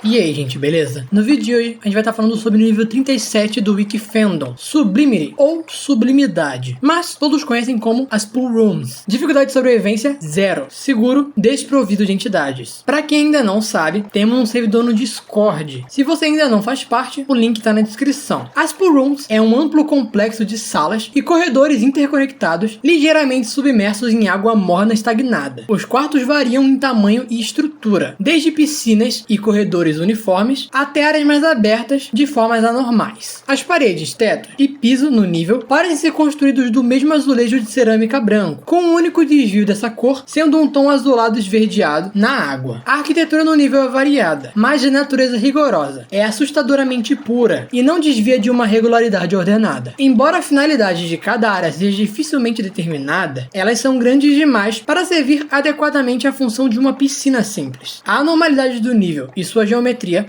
E aí, gente, beleza? No vídeo de hoje, a gente vai estar falando sobre o nível 37 do Wiki Fandom, Sublimity, ou Sublimidade, mas todos conhecem como as Pool Rooms. Dificuldade de sobrevivência, 0. Seguro, desprovido de entidades. Pra quem ainda não sabe, temos um servidor no Discord. Se você ainda não faz parte, o link tá na descrição. As Pool Rooms é um amplo complexo de salas e corredores interconectados, ligeiramente submersos em água morna estagnada. Os quartos variam em tamanho e estrutura, desde piscinas e corredores uniformes até áreas mais abertas de formas anormais. As paredes, teto e piso no nível parecem ser construídos do mesmo azulejo de cerâmica branco, com um único desvio dessa cor sendo um tom azulado esverdeado na água. A arquitetura no nível é variada, mas de natureza rigorosa. É assustadoramente pura e não desvia de uma regularidade ordenada. Embora a finalidade de cada área seja dificilmente determinada, elas são grandes demais para servir adequadamente à função de uma piscina simples. A anormalidade do nível e sua geometria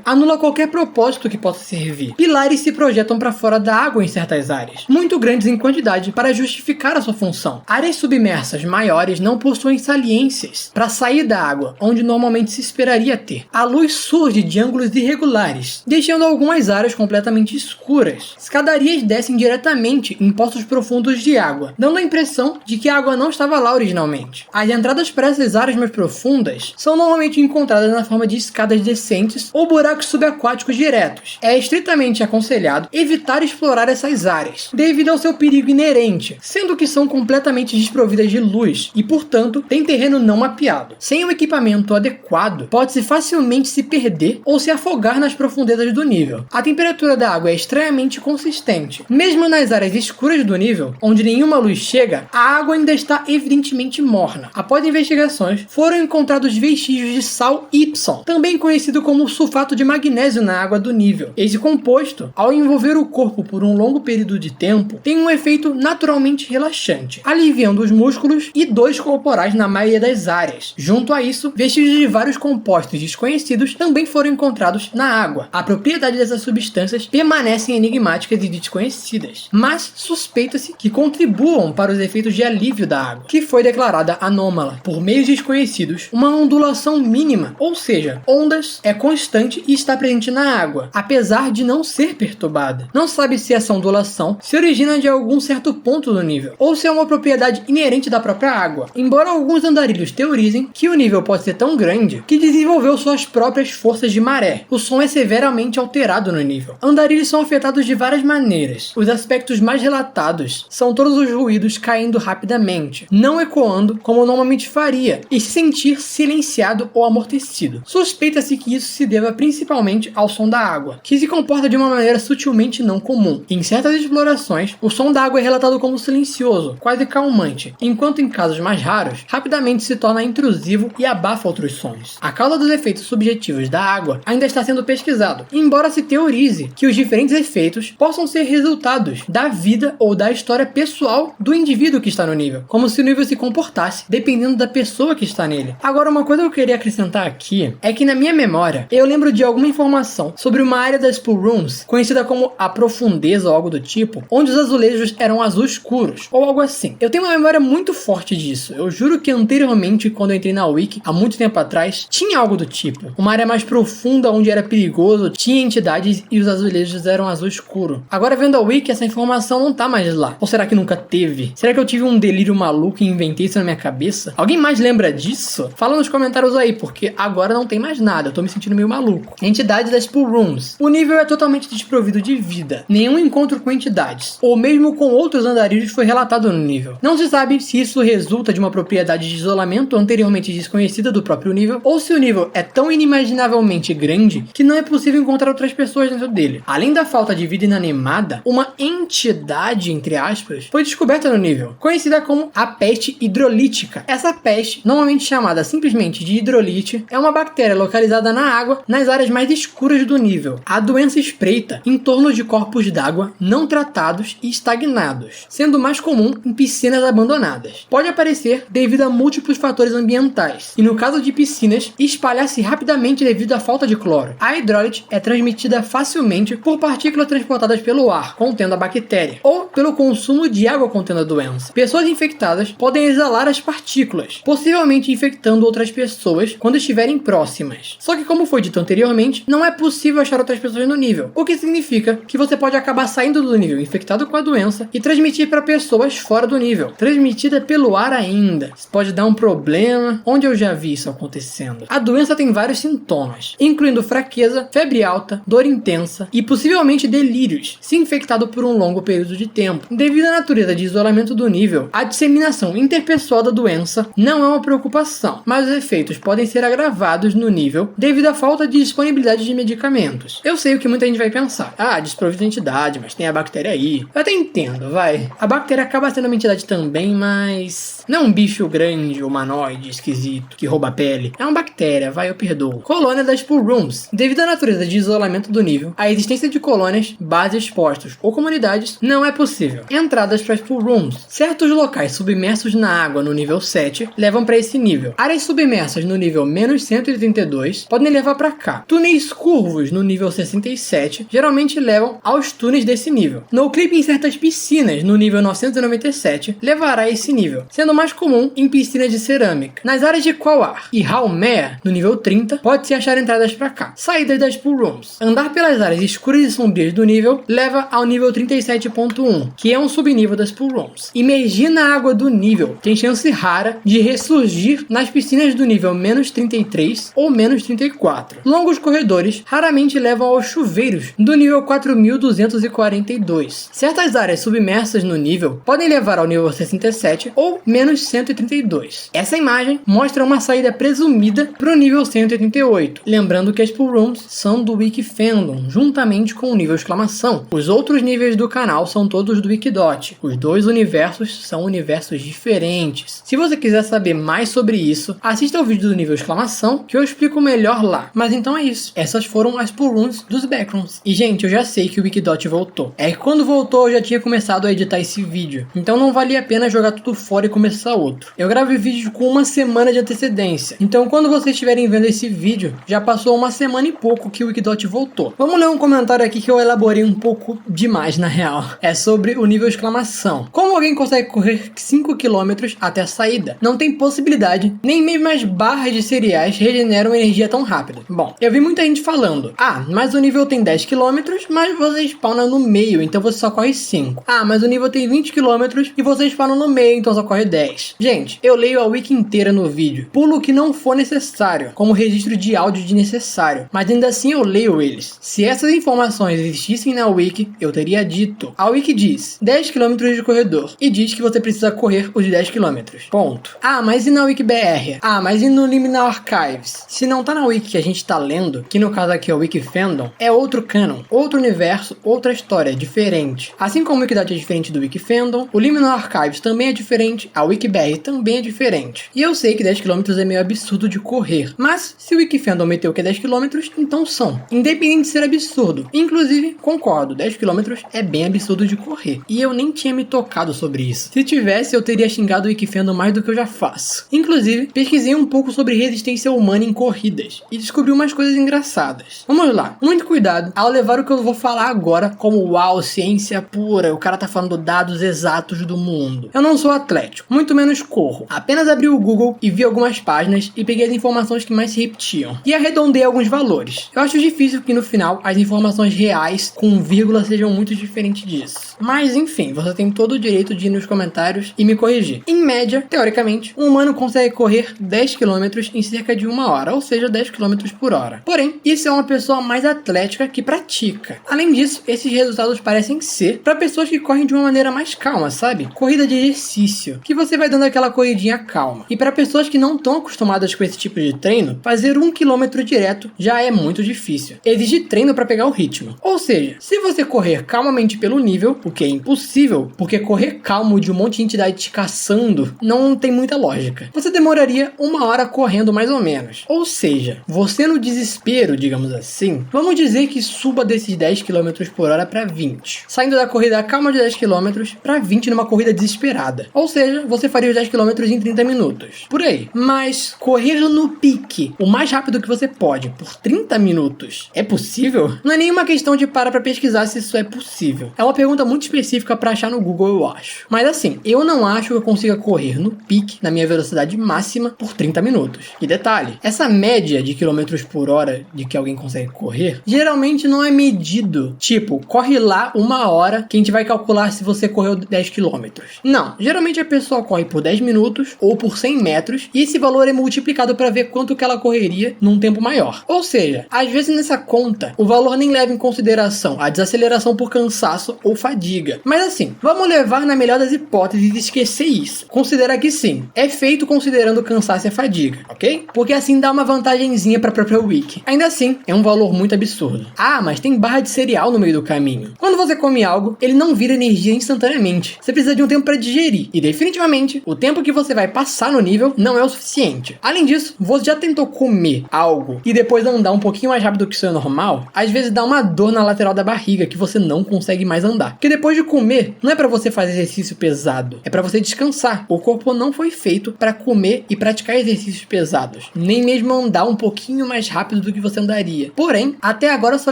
anula qualquer propósito que possa servir. Pilares se projetam para fora da água em certas áreas, muito grandes em quantidade para justificar a sua função. Áreas submersas maiores não possuem saliências para sair da água, onde normalmente se esperaria ter. A luz surge de ângulos irregulares, deixando algumas áreas completamente escuras. Escadarias descem diretamente em poços profundos de água, dando a impressão de que a água não estava lá originalmente. As entradas para essas áreas mais profundas são normalmente encontradas na forma de escadas descentes ou buracos subaquáticos diretos. É estritamente aconselhado evitar explorar essas áreas, devido ao seu perigo inerente, sendo que são completamente desprovidas de luz e, portanto, tem terreno não mapeado. Sem um equipamento adequado, pode-se facilmente se perder ou se afogar nas profundezas do nível. A temperatura da água é estranhamente consistente. Mesmo nas áreas escuras do nível, onde nenhuma luz chega, a água ainda está evidentemente morna. Após investigações, foram encontrados vestígios de sal Y, também conhecido como sulfato de magnésio na água do nível. Esse composto, ao envolver o corpo por um longo período de tempo, tem um efeito naturalmente relaxante, aliviando os músculos e dores corporais na maioria das áreas. Junto a isso, vestígios de vários compostos desconhecidos também foram encontrados na água. A propriedade dessas substâncias permanecem enigmáticas e desconhecidas, mas suspeita-se que contribuam para os efeitos de alívio da água, que foi declarada anômala. Por meios desconhecidos, uma ondulação mínima, ou seja, ondas, é constante e está presente na água, apesar de não ser perturbada. Não sabe se essa ondulação se origina de algum certo ponto do nível, ou se é uma propriedade inerente da própria água, embora alguns andarilhos teorizem que o nível pode ser tão grande que desenvolveu suas próprias forças de maré. O som é severamente alterado no nível. Andarilhos são afetados de várias maneiras. Os aspectos mais relatados são todos os ruídos caindo rapidamente, não ecoando como normalmente faria, e se sentir silenciado ou amortecido. Suspeita-se que isso se deva principalmente ao som da água, que se comporta de uma maneira sutilmente não comum. Em certas explorações, o som da água é relatado como silencioso, quase calmante, enquanto em casos mais raros, rapidamente se torna intrusivo e abafa outros sons. A causa dos efeitos subjetivos da água ainda está sendo pesquisado, embora se teorize que os diferentes efeitos possam ser resultados da vida ou da história pessoal do indivíduo que está no nível, como se o nível se comportasse dependendo da pessoa que está nele. Agora, uma coisa que eu queria acrescentar aqui é que na minha memória eu lembro de alguma informação sobre uma área das Pool Rooms conhecida como a profundeza ou algo do tipo, onde os azulejos eram azul escuros ou algo assim. Eu tenho uma memória muito forte disso. Eu juro que anteriormente, quando eu entrei na Wiki há muito tempo atrás, tinha algo do tipo. Uma área mais profunda onde era perigoso, tinha entidades e os azulejos eram azul escuro. Agora, vendo a Wiki, essa informação não tá mais lá. Ou será que nunca teve? Será que eu tive um delírio maluco e inventei isso na minha cabeça? Alguém mais lembra disso? Fala nos comentários aí, porque agora não tem mais nada. Eu tô me sentindo meio maluco. Entidades das Pool Rooms. O nível é totalmente desprovido de vida. Nenhum encontro com entidades, ou mesmo com outros andarilhos, foi relatado no nível. Não se sabe se isso resulta de uma propriedade de isolamento anteriormente desconhecida do próprio nível, ou se o nível é tão inimaginavelmente grande que não é possível encontrar outras pessoas dentro dele. Além da falta de vida inanimada, uma entidade, entre aspas, foi descoberta no nível, conhecida como a peste hidrolítica. Essa peste, normalmente chamada simplesmente de hidrolite, é uma bactéria localizada na água nas áreas mais escuras do nível. A doença espreita em torno de corpos d'água não tratados e estagnados, sendo mais comum em piscinas abandonadas. Pode aparecer devido a múltiplos fatores ambientais, e no caso de piscinas, espalhar-se rapidamente devido à falta de cloro. A hidrólite é transmitida facilmente por partículas transportadas pelo ar contendo a bactéria, ou pelo consumo de água contendo a doença. Pessoas infectadas podem exalar as partículas, possivelmente infectando outras pessoas quando estiverem próximas. Só que, como foi dito anteriormente, não é possível achar outras pessoas no nível, o que significa que você pode acabar saindo do nível infectado com a doença e transmitir para pessoas fora do nível, transmitida pelo ar ainda. Isso pode dar um problema, onde eu já vi isso acontecendo. A doença tem vários sintomas, incluindo fraqueza, febre alta, dor intensa e possivelmente delírios, se infectado por um longo período de tempo. Devido à natureza de isolamento do nível, a disseminação interpessoal da doença não é uma preocupação, mas os efeitos podem ser agravados no nível devido à falta de disponibilidade de medicamentos. Eu sei o que muita gente vai pensar. Desprovido de entidade, mas tem a bactéria aí. Eu até entendo, vai. A bactéria acaba sendo uma entidade também, mas não é um bicho grande, humanoide, esquisito, que rouba a pele. É uma bactéria, vai, eu perdoo. Colônia das Pool Rooms. Devido à natureza de isolamento do nível, a existência de colônias, bases expostos ou comunidades não é possível. Entradas para as Pool Rooms. Certos locais submersos na água no nível 7 levam para esse nível. Áreas submersas no nível menos 132 podem levar para cá. Túneis curvos no nível 67 geralmente levam aos túneis desse nível. No clipe em certas piscinas no nível 997 levará a esse nível, sendo mais comum em piscinas de cerâmica. Nas áreas de Quawar e Haumea, no nível 30, pode-se achar entradas para cá. Saídas das Pool Rooms. Andar pelas áreas escuras e sombrias do nível leva ao nível 37.1, que é um subnível das Pool Rooms. Imergir na água do nível tem chance rara de ressurgir nas piscinas do nível menos 33 ou menos 34. Longos corredores raramente levam aos chuveiros do nível 4242. Certas áreas submersas no nível podem levar ao nível 67 ou menos 132. Essa imagem mostra uma saída presumida para o nível 188. Lembrando que as Pool Rooms são do Wiki Fandom, juntamente com o nível exclamação. Os outros níveis do canal são todos do Wikidot. Os dois universos são universos diferentes. Se você quiser saber mais sobre isso, assista ao vídeo do nível exclamação, que eu explico melhor lá. Mas então é isso. Essas foram as Pool Rooms dos Backrooms. E gente, eu já sei que o Wikidot voltou. É que quando voltou eu já tinha começado a editar esse vídeo. Então não valia a pena jogar tudo fora e começar outro. Eu gravei vídeo com uma semana de antecedência. Então quando vocês estiverem vendo esse vídeo, já passou uma semana e pouco que o Wikidot voltou. Vamos ler um comentário aqui que eu elaborei um pouco demais na real. É sobre o nível exclamação. Como alguém consegue correr 5 km até a saída? Não tem possibilidade, nem mesmo as barras de cereais regeneram energia tão rápido. Bom, eu vi muita gente falando, mas o nível tem 10 km, mas você spawna no meio, então você só corre 5. Mas o nível tem 20 km e você spawna no meio, então só corre 10. Gente, eu leio a wiki inteira no vídeo, pulo o que não for necessário, como registro de áudio de necessário, mas ainda assim eu leio eles. Se essas informações existissem na wiki, eu teria dito. A wiki diz 10 km de corredor e diz que você precisa correr os 10 km. Ponto. Mas e na WikiBR? Mas e no Liminal Archives? Se não tá na wiki que a gente tá lendo, que no caso aqui é o Wiki Fandom, é outro canon, outro universo, outra história, diferente. Assim como o Wikidot é diferente do Wiki Fandom, o Liminal Archives também é diferente, a WikiBR também é diferente. E eu sei que 10 km é meio absurdo de correr, mas se o Wiki Fandom meteu que é 10 km, então são. Independente de ser absurdo. Inclusive, concordo, 10 km é bem absurdo de correr. E eu nem tinha me tocado sobre isso. Se tivesse, eu teria xingado o Wiki Fandom mais do que eu já faço. Inclusive, pesquisei um pouco sobre resistência humana em corridas e descobri umas coisas engraçadas. Vamos lá. Muito cuidado ao levar o que eu vou falar agora como uau, ciência pura, o cara tá falando dados exatos do mundo. Eu não sou atlético, muito menos corro. Apenas abri o Google e vi algumas páginas e peguei as informações que mais se repetiam. E arredondei alguns valores. Eu acho difícil que no final as informações reais com vírgula sejam muito diferentes disso. Mas enfim, você tem todo o direito de ir nos comentários e me corrigir. Em média, teoricamente, um humano consegue correr 10 km em cerca de 1 hora, ou seja, 10 km por hora. Porém, isso é uma pessoa mais atlética que pratica. Além disso, esses resultados parecem ser para pessoas que correm de uma maneira mais calma, sabe? Corrida de exercício, que você vai dando aquela corridinha calma. E para pessoas que não estão acostumadas com esse tipo de treino, fazer 1 km direto já é muito difícil. Exige treino para pegar o ritmo. Ou seja, se você correr calmamente pelo nível, o que é impossível, porque correr calmo de um monte de entidade te caçando não tem muita lógica. Você demoraria 1 hora correndo mais ou menos. Ou seja, você no desespero, digamos assim, vamos dizer que suba desses 10 km por hora para 20. Saindo da corrida calma de 10 km para 20 numa corrida desesperada. Ou seja, você faria os 10 km em 30 minutos. Por aí. Mas correr no pique, o mais rápido que você pode, por 30 minutos, é possível? Não é nenhuma questão de parar pra pesquisar se isso é possível. É uma pergunta muito específica pra achar no Google, eu acho. Mas assim, eu não acho que eu consiga correr no pique, na minha velocidade máxima, por 30 minutos. E detalhe, essa média de km por hora de que alguém consegue correr, geralmente não é medido. Tipo, corre lá 1 hora que a gente vai calcular se você correu 10 km. Não, geralmente a pessoa corre por 10 minutos ou por 100 metros e esse valor é multiplicado para ver quanto que ela correria num tempo maior. Ou seja, às vezes nessa conta, o valor nem leva em consideração a desaceleração por cansaço ou fadiga. Mas assim, vamos levar na melhor das hipóteses e esquecer isso. Considerar que sim, é feito considerando cansaço e fadiga, ok? Porque assim dá uma vantagenzinha para a própria Wiki. Ainda assim, é um valor muito absurdo. Ah, mas tem barra de cereal no meio do caminho. Quando você come algo, ele não vira energia instantaneamente. Você precisa de um tempo para digerir. E definitivamente, o tempo que você vai passar no nível não é o suficiente. Além disso, você já tentou comer algo e depois andar um pouquinho mais rápido que o seu normal? Às vezes dá uma dor na lateral da barriga que você não consegue mais andar. Porque depois de comer, não é para você fazer exercício pesado, é para você descansar. O corpo não foi feito para comer e praticar exercícios pesados, nem mesmo andar um pouquinho mais rápido do que você andaria. Porém, até agora só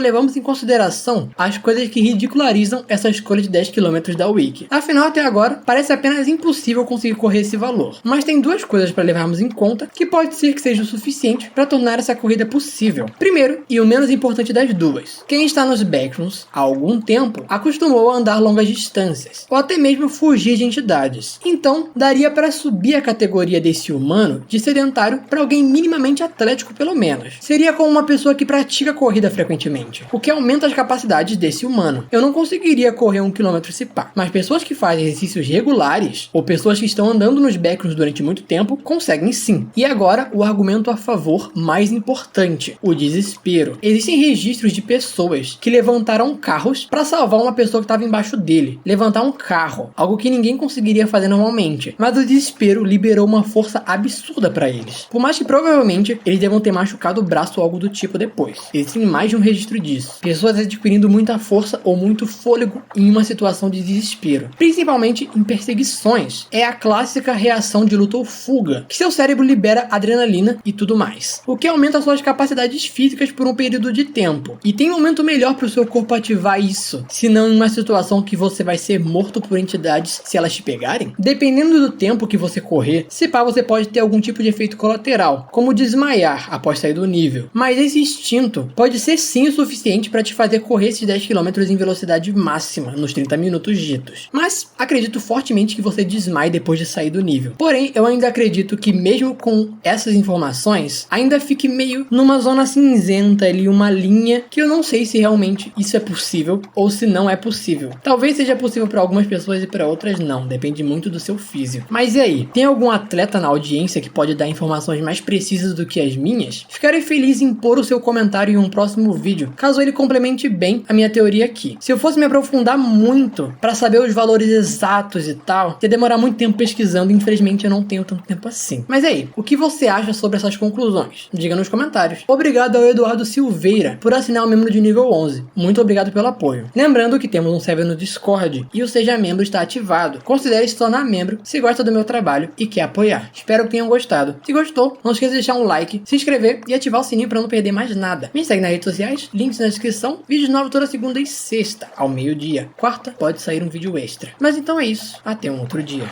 levamos em consideração as coisas que ridicularizam essa escolha de 10 km da Wiki. Afinal, até agora, parece apenas impossível conseguir correr esse valor. Mas tem duas coisas para levarmos em conta que pode ser que seja o suficiente para tornar essa corrida possível. Primeiro, e o menos importante das duas, quem está nos backrooms há algum tempo acostumou a andar longas distâncias, ou até mesmo fugir de entidades. Então, daria para subir a categoria desse humano de sedentário para alguém minimamente atlético pelo menos. Seria como uma pessoa que pratica corrida frequentemente, o que aumenta as capacidades desse humano. Eu não conseguiria correr 1 km se pá, mas pessoas que fazem exercícios regulares, ou pessoas que estão andando nos backrooms durante muito tempo, conseguem sim. E agora, o argumento a favor mais importante, o desespero. Existem registros de pessoas que levantaram carros para salvar uma pessoa que estava embaixo dele. Levantar um carro, algo que ninguém conseguiria fazer normalmente. Mas o desespero liberou uma força absurda para eles. Por mais que provavelmente eles devam ter machucado o braço ou algo do tipo depois. Existem mais de um registro disso. Pessoas adquirindo muita força ou muito fôlego em uma situação de desespero. Principalmente em perseguições. É a clássica reação de luta ou fuga, que seu cérebro libera adrenalina e tudo mais. O que aumenta suas capacidades físicas por um período de tempo. E tem um momento melhor para o seu corpo ativar isso, se não em uma situação que você vai ser morto por entidades se elas te pegarem? Dependendo do tempo que você correr, se pá, você pode ter algum tipo de efeito colateral, como desmaiar após sair do nível. Mas esse instinto pode ser sim o suficiente para te fazer correr esses 10 km em velocidade máxima, nos 30 minutos ditos. Mas acredito fortemente que você desmaie depois de sair do nível. Porém, eu ainda acredito que mesmo com essas informações, ainda fique meio numa zona cinzenta ali, uma linha que eu não sei se realmente isso é possível ou se não é possível. Talvez seja possível para algumas pessoas e para outras não, depende muito do seu físico. Mas e aí, tem algum atleta na audiência que pode dar informações mais precisas do que as minhas? Ficarei feliz em pôr o seu comentário em um próximo vídeo, caso ele complemente bem a minha teoria aqui. Se eu fosse me aprofundar muito para saber os valores exatos e tal, ia demorar muito tempo pesquisando e infelizmente eu não tenho tanto tempo assim. Mas aí, o que você acha sobre essas conclusões? Diga nos comentários. Obrigado ao Eduardo Silveira por assinar o membro de nível 11. Muito obrigado pelo apoio. Lembrando que temos um server no Discord e o Seja Membro está ativado. Considere se tornar membro se gosta do meu trabalho e quer apoiar. Espero que tenham gostado. Se gostou, não esqueça de deixar um like, se inscrever e ativar o sininho para não perder mais nada. Me segue nas redes sociais, links na descrição, vídeos novos toda segunda e sexta, ao meio-dia. Quarta pode sair um vídeo extra. Mas então é isso. Até um outro dia.